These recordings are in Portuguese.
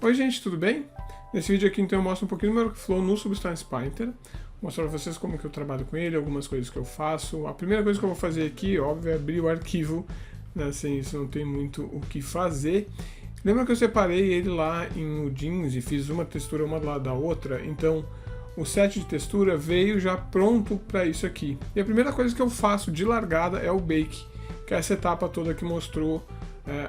Oi gente, tudo bem? Nesse vídeo aqui então eu mostro um pouquinho do meu workflow no Substance Painter. Vou mostrar para vocês como que eu trabalho com ele, algumas coisas que eu faço. A primeira coisa que eu vou fazer aqui, óbvio, é abrir o arquivo, né? Sem isso não tem muito o que fazer. Lembra que eu separei ele lá em Udins e fiz uma textura uma do lado da outra? Então o set de textura veio já pronto para isso aqui. E a primeira coisa que eu faço de largada é o Bake, que é essa etapa toda que mostrou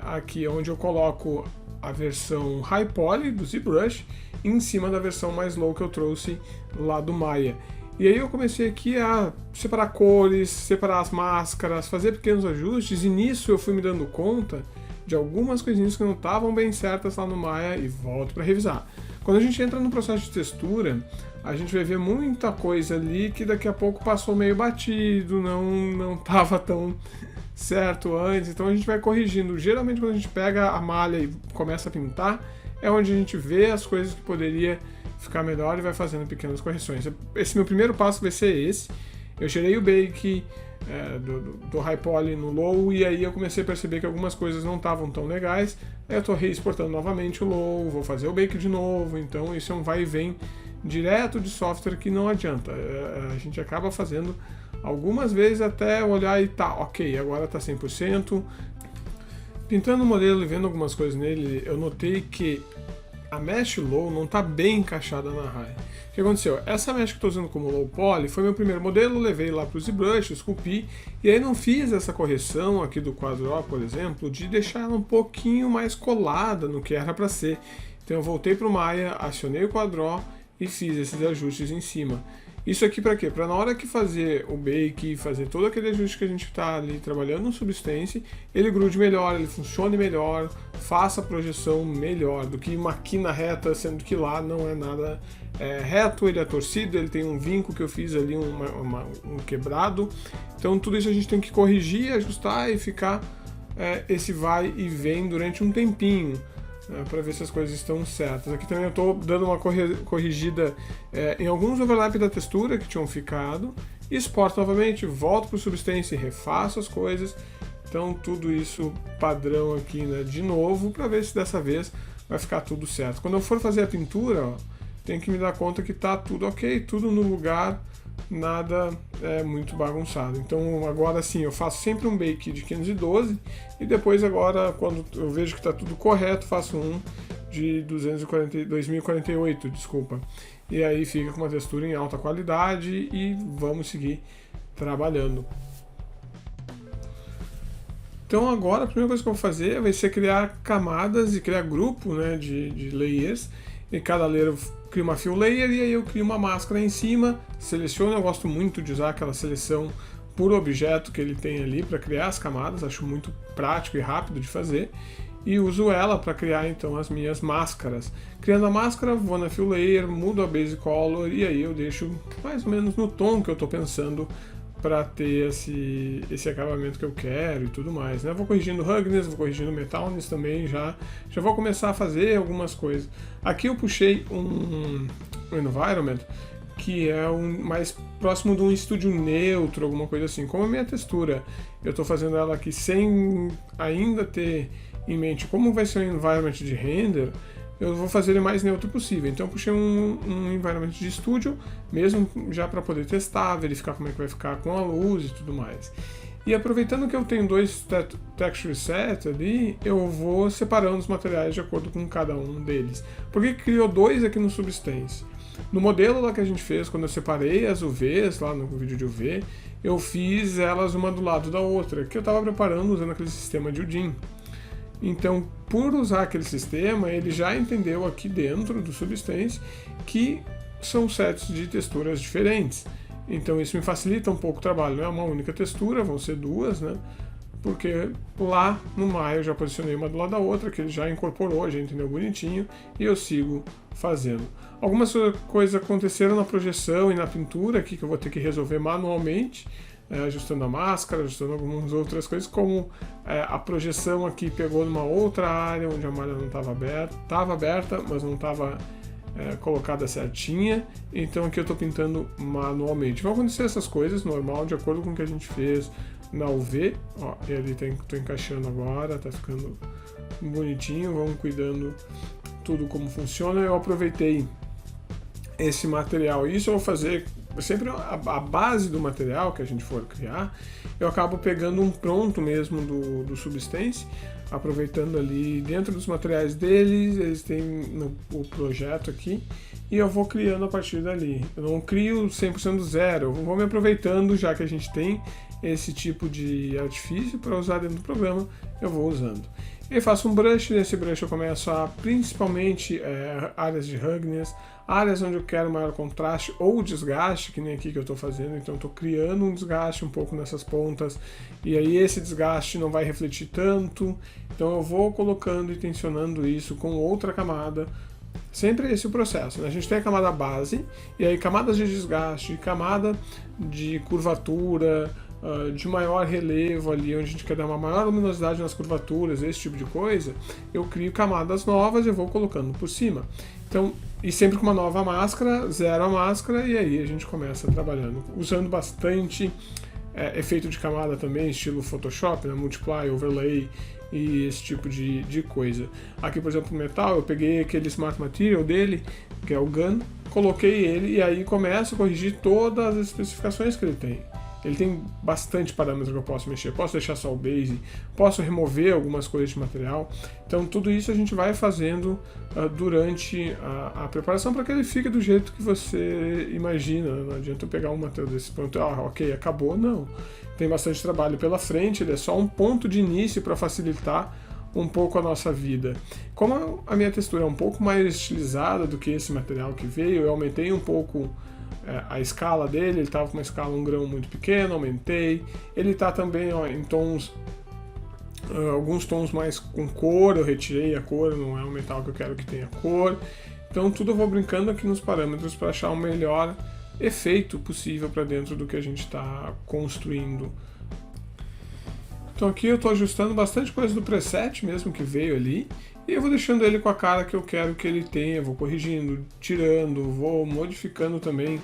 aqui, onde eu coloco a versão High Poly do ZBrush em cima da versão mais low que eu trouxe lá do Maya. E aí eu comecei aqui a separar cores, separar as máscaras, fazer pequenos ajustes, e nisso eu fui me dando conta de algumas coisinhas que não estavam bem certas lá no Maya e volto para revisar. Quando a gente entra no processo de textura, a gente vai ver muita coisa ali que daqui a pouco passou meio batido, não estava tão certo antes, então a gente vai corrigindo. Geralmente quando a gente pega a malha e começa a pintar, é onde a gente vê as coisas que poderia ficar melhor e vai fazendo pequenas correções. Esse meu primeiro passo vai ser esse. Eu gerei o Bake do High Poly no Low, e aí eu comecei a perceber que algumas coisas não estavam tão legais. Aí eu estou reexportando novamente o Low, vou fazer o Bake de novo, então isso é um vai e vem direto de software que não adianta. A gente acaba fazendo algumas vezes até olhar e tá, ok, agora tá 100%. Pintando o modelo e vendo algumas coisas nele, eu notei que a mesh low não está bem encaixada na high. O que aconteceu? Essa mesh que estou usando como low poly foi meu primeiro modelo, levei lá para o ZBrush, esculpi, e aí não fiz essa correção aqui do quadro, por exemplo, de deixar ela um pouquinho mais colada no que era para ser. Então eu voltei para o Maya, acionei o quadro e fiz esses ajustes em cima. Isso aqui para quê? Para na hora que fazer o Bake, fazer todo aquele ajuste que a gente está ali trabalhando no Substance, ele grude melhor, ele funcione melhor, faça a projeção melhor do que uma quina reta, sendo que lá não é nada reto, ele é torcido, ele tem um vinco que eu fiz ali, um quebrado. Então tudo isso a gente tem que corrigir, ajustar e ficar esse vai e vem durante um tempinho, para ver se as coisas estão certas. Aqui também eu estou dando uma corrigida em alguns overlaps da textura que tinham ficado, exporto novamente, volto para o Substance e refaço as coisas. Então tudo isso padrão aqui, né, de novo, para ver se dessa vez vai ficar tudo certo. Quando eu for fazer a pintura, tem que me dar conta que está tudo ok, tudo no lugar, nada muito bagunçado. Então agora sim, eu faço sempre um Bake de 512 e depois agora, quando eu vejo que está tudo correto, faço um de 2048, desculpa. E aí fica com uma textura em alta qualidade e vamos seguir trabalhando. Então agora a primeira coisa que eu vou fazer vai ser criar camadas e criar grupo, né, de layers. E cada layer eu crio uma fill layer e aí eu crio uma máscara em cima, seleciono. Eu gosto muito de usar aquela seleção por objeto que ele tem ali para criar as camadas, acho muito prático e rápido de fazer, e uso ela para criar então as minhas máscaras. Criando a máscara, vou na fill layer, mudo a base color e aí eu deixo mais ou menos no tom que eu estou pensando para ter esse acabamento que eu quero e tudo mais, né? Vou corrigindo Ruggedness, vou corrigindo Metalness também, já vou começar a fazer algumas coisas. Aqui eu puxei um Environment que é mais próximo de um estúdio neutro, alguma coisa assim. Como a minha textura, eu estou fazendo ela aqui sem ainda ter em mente como vai ser o environment de render, eu vou fazer ele mais neutro possível. Então eu puxei um environment de estúdio, mesmo já para poder testar, verificar como é que vai ficar com a luz e tudo mais. E aproveitando que eu tenho dois texture sets ali, eu vou separando os materiais de acordo com cada um deles. Por que criou dois aqui no Substance? No modelo lá que a gente fez, quando eu separei as UVs, lá no vídeo de UV, eu fiz elas uma do lado da outra, que eu estava preparando usando aquele sistema de Udin. Então, por usar aquele sistema, ele já entendeu aqui dentro do Substance que são sets de texturas diferentes. Então isso me facilita um pouco o trabalho, não é uma única textura, vão ser duas, né? Porque lá no Maya eu já posicionei uma do lado da outra, que ele já incorporou, já entendeu bonitinho, e eu sigo fazendo. Algumas coisas aconteceram na projeção e na pintura aqui que eu vou ter que resolver manualmente, ajustando a máscara, ajustando algumas outras coisas, como a projeção aqui pegou numa outra área onde a malha não estava aberta, mas não estava colocada certinha, então aqui eu estou pintando manualmente. Vão acontecer essas coisas, normal, de acordo com o que a gente fez na UV. Ó, ele estou encaixando agora, tá ficando bonitinho, vamos cuidando tudo como funciona, eu aproveitei esse material. Isso eu vou fazer sempre a base do material que a gente for criar, eu acabo pegando um pronto mesmo do Substance, aproveitando ali dentro dos materiais deles, eles têm o projeto aqui, e eu vou criando a partir dali. Eu não crio 100% do zero, eu vou me aproveitando, já que a gente tem esse tipo de artifício para usar dentro do programa, eu vou usando. Eu faço um brush, nesse brush eu começo a principalmente áreas de ruggedness, áreas onde eu quero maior contraste ou desgaste, que nem aqui que eu estou fazendo, então eu estou criando um desgaste um pouco nessas pontas, e aí esse desgaste não vai refletir tanto, então eu vou colocando e tensionando isso com outra camada. Sempre esse é o processo, né? A gente tem a camada base, e aí camadas de desgaste, camada de curvatura, de maior relevo ali, onde a gente quer dar uma maior luminosidade nas curvaturas, esse tipo de coisa, eu crio camadas novas e vou colocando por cima. Então, e sempre com uma nova máscara, zero a máscara, e aí a gente começa trabalhando, usando bastante efeito de camada também, estilo Photoshop, né? Multiply, Overlay e esse tipo de coisa. Aqui, por exemplo, o metal, eu peguei aquele Smart Material dele, que é o GUN, coloquei ele e aí começo a corrigir todas as especificações que ele tem. Ele tem bastante parâmetros que eu posso mexer, posso deixar só o base, posso remover algumas coisas de material, então tudo isso a gente vai fazendo durante a preparação para que ele fique do jeito que você imagina. Não adianta eu pegar um material desse ponto e ok, acabou, não. Tem bastante trabalho pela frente, ele é só um ponto de início para facilitar um pouco a nossa vida. Como a minha textura é um pouco mais estilizada do que esse material que veio, eu aumentei um pouco a escala dele, ele estava com uma escala 1 grão muito pequena, aumentei. Ele está também em tons, alguns tons mais com cor, eu retirei a cor, não é um metal que eu quero que tenha cor. Então tudo eu vou brincando aqui nos parâmetros para achar o melhor efeito possível para dentro do que a gente está construindo. Então aqui eu estou ajustando bastante coisa do preset mesmo que veio ali, e eu vou deixando ele com a cara que eu quero que ele tenha, vou corrigindo, tirando, vou modificando também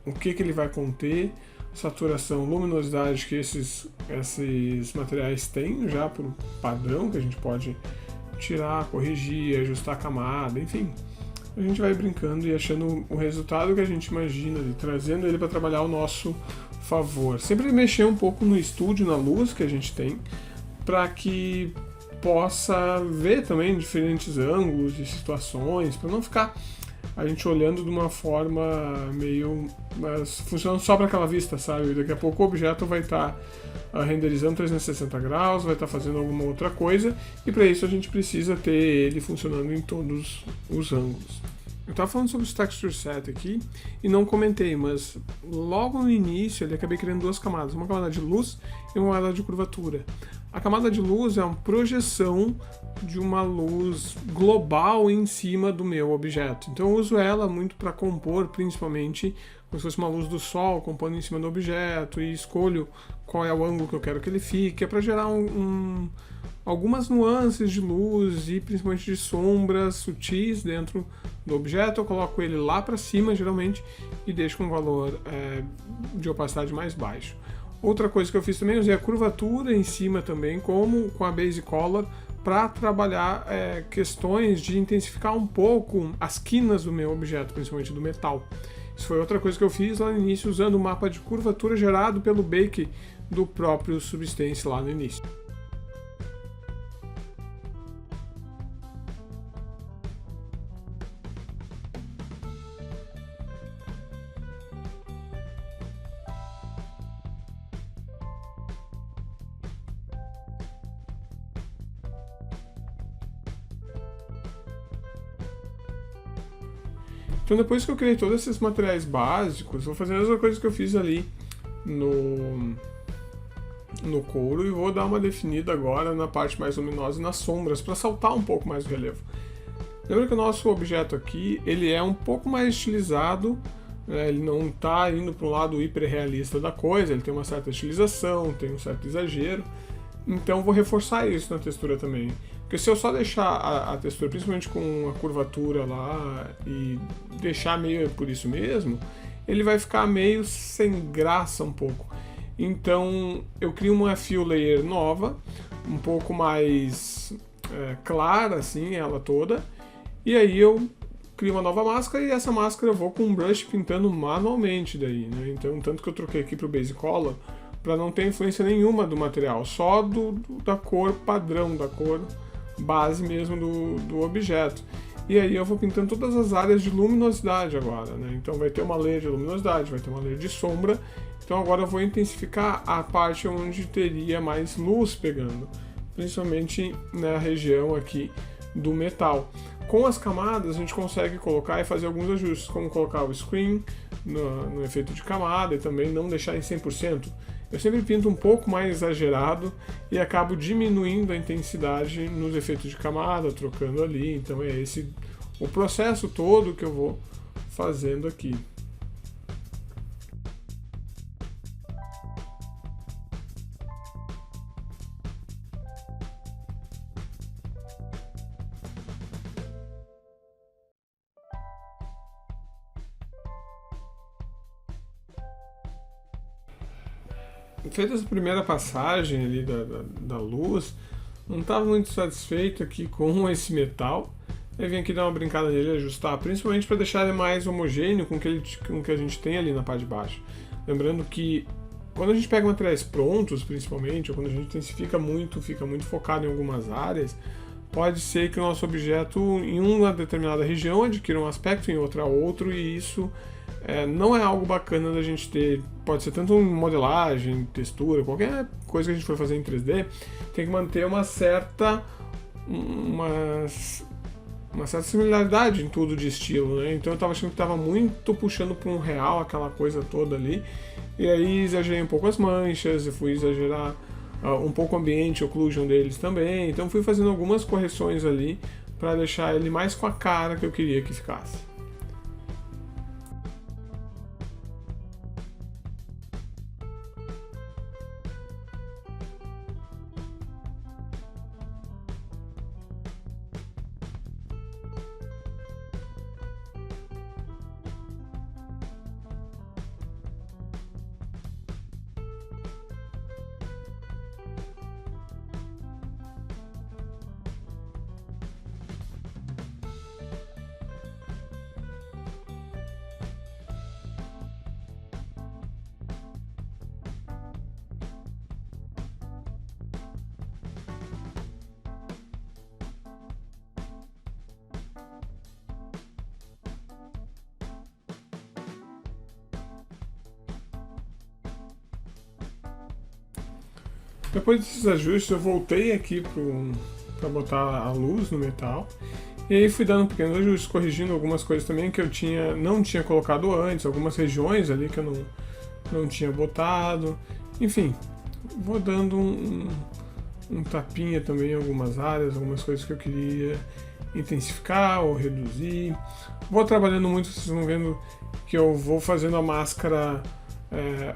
o que ele vai conter, saturação, luminosidade que esses materiais têm já por padrão, que a gente pode tirar, corrigir, ajustar a camada, enfim. A gente vai brincando e achando o resultado que a gente imagina, e trazendo ele para trabalhar ao nosso favor. Sempre mexer um pouco no estúdio, na luz que a gente tem, para que possa ver também diferentes ângulos e situações, para não ficar a gente olhando de uma forma meio funcionando só para aquela vista, sabe? Daqui a pouco o objeto vai estar renderizando 360 graus, vai estar fazendo alguma outra coisa, e para isso a gente precisa ter ele funcionando em todos os ângulos. Eu estava falando sobre os Texture Set aqui e não comentei, mas logo no início eu acabei criando duas camadas, uma camada de luz e uma camada de curvatura. A camada de luz é uma projeção de uma luz global em cima do meu objeto. Então eu uso ela muito para compor, principalmente como se fosse uma luz do sol, compondo em cima do objeto, e escolho qual é o ângulo que eu quero que ele fique, é para gerar algumas nuances de luz e principalmente de sombras sutis dentro do objeto. Eu coloco ele lá para cima, geralmente, e deixo com um valor de opacidade mais baixo. Outra coisa que eu fiz também, eu usei a curvatura em cima também, como com a Base Color, para trabalhar questões de intensificar um pouco as quinas do meu objeto, principalmente do metal. Isso foi outra coisa que eu fiz lá no início, usando o mapa de curvatura gerado pelo Bake do próprio Substance lá no início. Então depois que eu criei todos esses materiais básicos, vou fazer a mesma coisa que eu fiz ali no couro, e vou dar uma definida agora na parte mais luminosa e nas sombras, para saltar um pouco mais o relevo. Lembra que o nosso objeto aqui, ele é um pouco mais estilizado, né? Ele não está indo para um lado hiperrealista da coisa, ele tem uma certa estilização, tem um certo exagero, então vou reforçar isso na textura também. Porque se eu só deixar a textura, principalmente com a curvatura lá, e deixar meio por isso mesmo, ele vai ficar meio sem graça um pouco. Então eu crio uma fill layer nova, um pouco mais clara, assim, ela toda. E aí eu crio uma nova máscara e essa máscara eu vou com um brush pintando manualmente daí, né? Então, tanto que eu troquei aqui pro Base Color para não ter influência nenhuma do material, só da cor padrão, da cor base mesmo do objeto. E aí eu vou pintando todas as áreas de luminosidade agora, né? Então vai ter uma layer de luminosidade, vai ter uma layer de sombra. Então agora eu vou intensificar a parte onde teria mais luz pegando, principalmente na região aqui do metal. Com as camadas a gente consegue colocar e fazer alguns ajustes, como colocar o screen no efeito de camada e também não deixar em 100%. Eu sempre pinto um pouco mais exagerado e acabo diminuindo a intensidade nos efeitos de camada, trocando ali. Então é esse o processo todo que eu vou fazendo aqui. Feita essa primeira passagem ali da luz, não estava muito satisfeito aqui com esse metal. Eu vim aqui dar uma brincada nele, ajustar, principalmente para deixar ele mais homogêneo com o que a gente tem ali na parte de baixo. Lembrando que quando a gente pega materiais prontos, principalmente, ou quando a gente intensifica muito, fica muito focado em algumas áreas, pode ser que o nosso objeto em uma determinada região adquira um aspecto, em outra outro, e isso não é algo bacana da gente ter. Pode ser tanto em modelagem, textura, qualquer coisa que a gente for fazer em 3D, tem que manter uma certa similaridade em tudo de estilo, né? Então eu estava achando que estava muito puxando para um real aquela coisa toda ali, e aí exagerei um pouco as manchas, eu fui exagerar um pouco o ambiente, occlusion deles também, então fui fazendo algumas correções ali para deixar ele mais com a cara que eu queria que ficasse. Depois desses ajustes eu voltei aqui para botar a luz no metal. E aí fui dando pequenos ajustes, corrigindo algumas coisas também que eu não tinha colocado antes, algumas regiões ali que eu não tinha botado. Enfim, vou dando um tapinha também em algumas áreas, algumas coisas que eu queria intensificar ou reduzir. Vou trabalhando muito, vocês vão vendo que eu vou fazendo a máscara,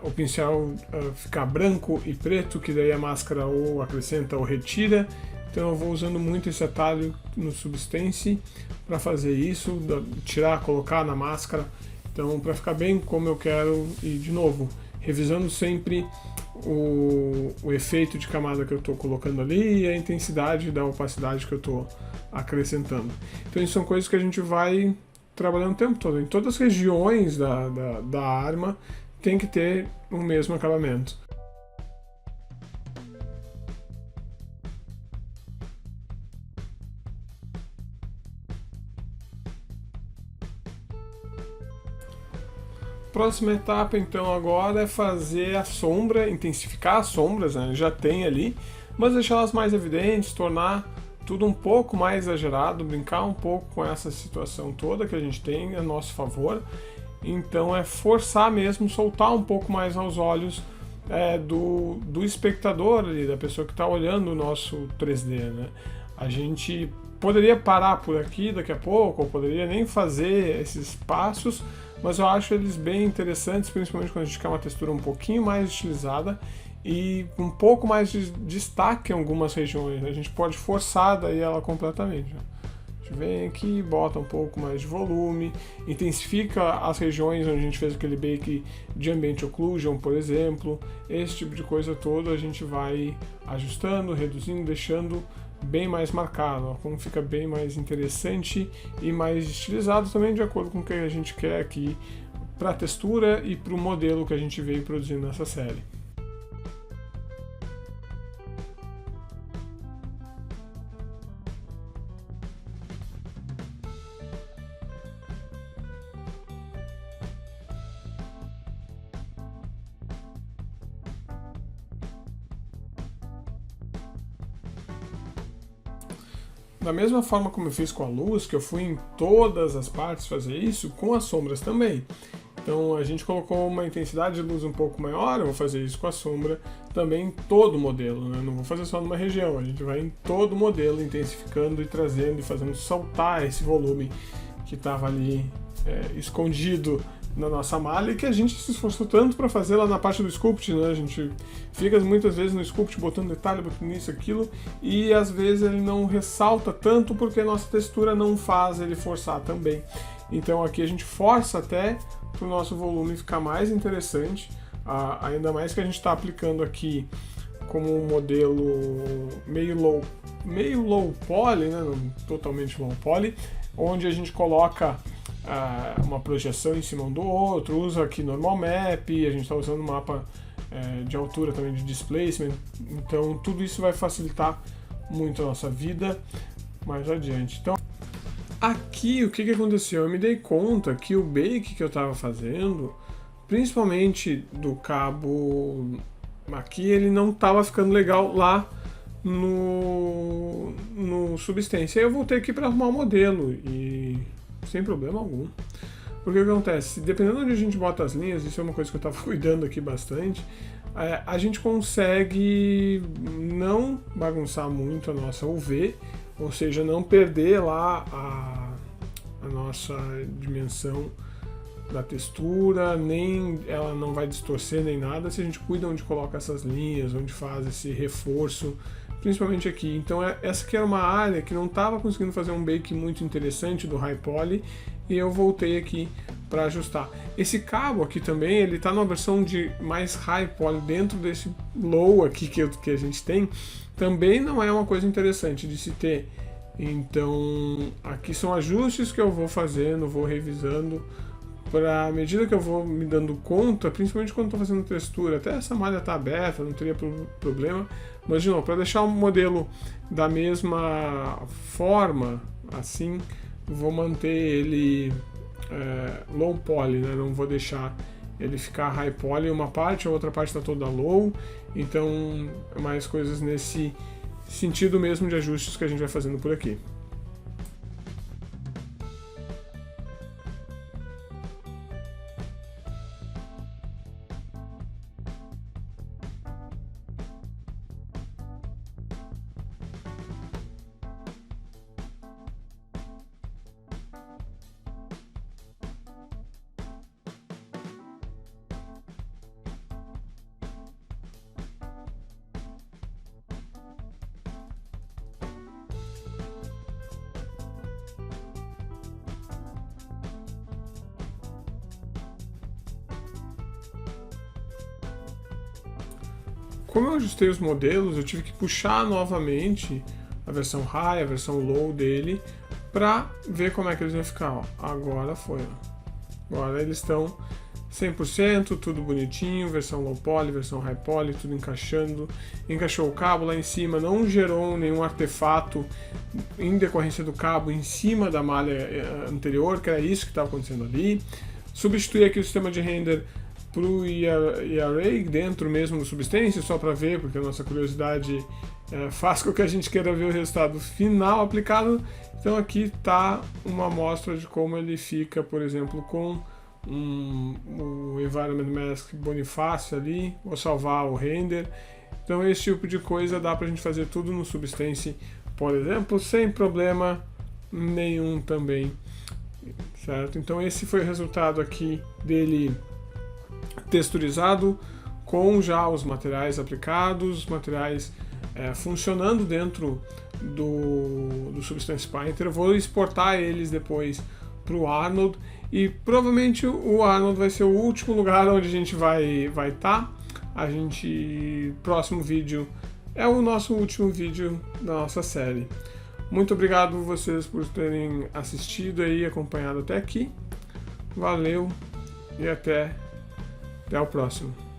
o pincel ficar branco e preto, que daí a máscara ou acrescenta ou retira. Então eu vou usando muito esse atalho no Substance para fazer isso, tirar, colocar na máscara, então para ficar bem como eu quero. E de novo, revisando sempre o efeito de camada que eu estou colocando ali e a intensidade da opacidade que eu estou acrescentando. Então isso são coisas que a gente vai trabalhando o tempo todo. Em todas as regiões da arma tem que ter o mesmo acabamento. Próxima etapa então agora é fazer a sombra, intensificar as sombras, né? Já tem ali, mas deixá-las mais evidentes, tornar tudo um pouco mais exagerado, brincar um pouco com essa situação toda que a gente tem a nosso favor. Então é forçar mesmo, soltar um pouco mais aos olhos do espectador ali, da pessoa que está olhando o nosso 3D, né? A gente poderia parar por aqui daqui a pouco, ou poderia nem fazer esses passos, mas eu acho eles bem interessantes, principalmente quando a gente quer uma textura um pouquinho mais estilizada e um pouco mais de destaque em algumas regiões. A gente pode forçar daí ela completamente. A gente vem aqui, bota um pouco mais de volume, intensifica as regiões onde a gente fez aquele bake de ambient occlusion, por exemplo. Esse tipo de coisa toda a gente vai ajustando, reduzindo, deixando bem mais marcado, ó, como fica bem mais interessante e mais estilizado também de acordo com o que a gente quer aqui para a textura e para o modelo que a gente veio produzindo nessa série. Da mesma forma como eu fiz com a luz, que eu fui em todas as partes fazer isso, com as sombras também. Então a gente colocou uma intensidade de luz um pouco maior, eu vou fazer isso com a sombra também em todo o modelo, né? Não vou fazer só numa região, a gente vai em todo o modelo intensificando e trazendo e fazendo saltar esse volume que estava ali escondido na nossa malha e que a gente se esforçou tanto para fazer lá na parte do sculpt, né? A gente fica muitas vezes no sculpt botando detalhe, botando isso, aquilo, e às vezes ele não ressalta tanto porque a nossa textura não faz ele forçar também. Então aqui a gente força até para o nosso volume ficar mais interessante, ainda mais que a gente está aplicando aqui como um modelo meio low poly, né? Não totalmente low poly, onde a gente coloca uma projeção em cima um do outro, usa aqui normal map, a gente está usando mapa de altura também de displacement, então tudo isso vai facilitar muito a nossa vida mais adiante. Então aqui o que aconteceu? Eu me dei conta que o bake que eu estava fazendo, principalmente do cabo aqui, ele não estava ficando legal lá no Substance. Aí eu voltei aqui para arrumar o modelo e sem problema algum. Porque o que acontece? Dependendo de onde a gente bota as linhas, isso é uma coisa que eu estava cuidando aqui bastante, a gente consegue não bagunçar muito a nossa UV, ou seja, não perder lá a nossa dimensão da textura, nem ela não vai distorcer nem nada se a gente cuida onde coloca essas linhas, onde faz esse reforço, principalmente aqui. Então essa aqui era uma área que não estava conseguindo fazer um bake muito interessante do High Poly e eu voltei aqui para ajustar. Esse cabo aqui também, ele está numa versão de mais High Poly dentro desse Low aqui que a gente tem, também não é uma coisa interessante de se ter. Então aqui são ajustes que eu vou fazendo, vou revisando, para à medida que eu vou me dando conta, principalmente quando estou fazendo textura, até essa malha está aberta, não teria problema, mas de novo, para deixar o modelo da mesma forma, assim, vou manter ele low poly, né? Não vou deixar ele ficar high poly uma parte, a outra parte está toda low, então mais coisas nesse sentido mesmo de ajustes que a gente vai fazendo por aqui. Como eu ajustei os modelos, eu tive que puxar novamente a versão high, a versão low dele, para ver como é que eles iam ficar. Ó. Agora foi. Ó. Agora eles estão 100%, tudo bonitinho, versão low poly, versão high poly, tudo encaixando. Encaixou o cabo lá em cima, não gerou nenhum artefato em decorrência do cabo em cima da malha anterior, que era isso que estava acontecendo ali. Substituí aqui o sistema de render para o ERA dentro mesmo do Substance, só para ver, porque a nossa curiosidade faz com que a gente queira ver o resultado final aplicado. Então aqui está uma amostra de como ele fica, por exemplo, com o Environment Mask Bonifácio ali, vou salvar o render. Então esse tipo de coisa dá para a gente fazer tudo no Substance, por exemplo, sem problema nenhum também, certo? Então esse foi o resultado aqui dele texturizado, com já os materiais aplicados, os materiais funcionando dentro do Substance Painter. Eu vou exportar eles depois para o Arnold e provavelmente o Arnold vai ser o último lugar onde a gente vai estar. A gente, próximo vídeo, é o nosso último vídeo da nossa série. Muito obrigado vocês por terem assistido e acompanhado até aqui. Valeu e até o próximo.